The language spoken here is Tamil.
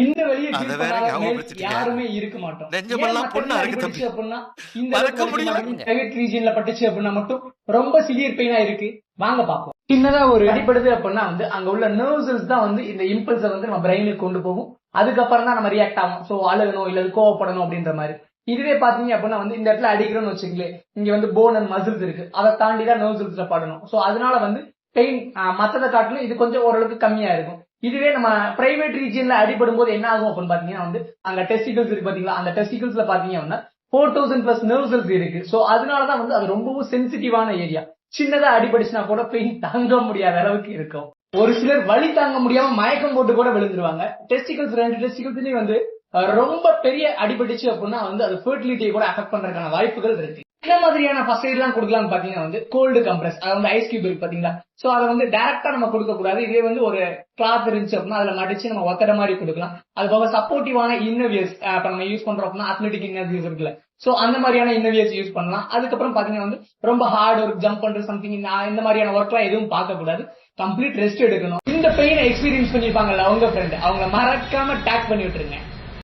இந்த வலியை அத ஃபீல் வேற பண்ணாத மேல்ஸ் ஞாபகப்படுத்திட்டீங்க. யாருமே இருக்க மாட்டோம். ஏன் நெஞ்சமெல்லாம் மத்த பொண்ணா இடத்துல இருக்கு தம்பி. அடிபட்டுச்சு அப்படின்னா இந்த மறக்க அளவுக்கு வலிக்க முடியல. மாட்டேங்குது. பிரைவேட் ரீஜியன்ல பட்டுச்சு அப்படின்னா மட்டும் ரொம்ப சிவியர் பெயினா இருக்கு. வாங்க பாப்போம். சின்னதா ஒரு அடிபடுது அப்படின்னா வந்து அங்க உள்ள நர்வ்ஸ் தான் வந்து இந்த இம்பல்ஸை வந்து நம்ம பிரெயினுக்கு கொண்டு போகும். அதுக்கப்புறம் தான் நம்ம ரியாக்ட் ஆகும். சோ அழுகணும் இல்ல கோவப்படணும் அப்படின்ற மாதிரி. இதுவே பாத்தீங்க அப்படின்னா வந்து இந்த இடத்துல அடிக்கிறோம்னு வச்சுங்களேன், இங்க வந்து போன் அண்ட் மசில்ஸ் இருக்கு. அதை தாண்டி தான் நர்வ்ஸ்ல படணும். சோ அதனால வந்து பெயின் மத்ததை காட்டிலும் இது கொஞ்சம் ஓரளவுக்கு கம்மியா இருக்கும். இதுவே நம்ம பிரைவேட் ரீஜியன்ல அடிபடும் போது என்ன ஆகும் அப்படின்னு பாத்தீங்கன்னா வந்து அங்க டெஸ்டிகல்ஸ் இருக்கு பாத்தீங்களா, அந்த டெஸ்டிகல்ஸ்ல பாத்தீங்க அப்படின்னா 4000 பிளஸ் நர்வ் செல்ஸ் இருக்கு. சோ அதனாலதான் வந்து அது ரொம்பவும் சென்சிட்டிவான ஏரியா. சின்னதா அடிபடிச்சுனா கூட பெயின் தாங்க முடியாத அளவுக்கு இருக்கும். ஒரு சிலர் வலி தாங்க முடியாம மயக்கம் போட்டு கூட விழுந்துருவாங்க. டெஸ்டிகல்ஸ் 2 டெஸ்டிகல்ஸ்லயும் வந்து ரொம்ப பெரிய அடிபட்டுச்சு அப்படின்னா வந்து அது ஃபெர்டிலிட்டியை கூட அஃபெக்ட் பண்றதுக்கான வாய்ப்புகள் இருக்கு. என்ன மாதிரியான ஃபர்ஸ்ட் எய்ட் எல்லாம் கொடுக்கலாம்னு பாத்தீங்கன்னா வந்து கோல்டு கம்ப்ரஸ், அது வந்து ஐஸ் கியூப் இருக்கு பாத்தீங்களா, சோ அதை வந்து டைரக்டா நம்ம கொடுக்க கூடாது. இதே வந்து ஒரு கிளாத் இருந்துச்சு அப்படின்னா அதுல மடிச்சு நம்ம ஒத்தட மாதிரி கொடுக்கலாம். அது போக சப்போர்ட்டிவான இன்னோவியர்ஸ் இப்ப நம்ம யூஸ் பண்றோம் அப்படின்னா அத்லெட்டிக் இன்னோவியர்ஸ் இருக்குல்ல, சோ அந்த மாதிரியான இன்னோவியர்ஸ் யூஸ் பண்ணலாம். அதுக்கப்புறம் பாத்தீங்கன்னா வந்து ரொம்ப ஹார்ட் ஒர்க் ஜம்ப் பண்ற சம்திங் இந்த மாதிரியான ஒர்க் எல்லாம் எதுவும் பார்க்க கூடாது. கம்ப்ளீட் ரெஸ்ட் எடுக்கணும். இந்த பெயினை எக்ஸ்பீரியன்ஸ் பண்ணிருப்பாங்கல்ல அவங்க ஃப்ரெண்ட், அவங்க மறக்காம டேக் பண்ணி விட்டுருங்க.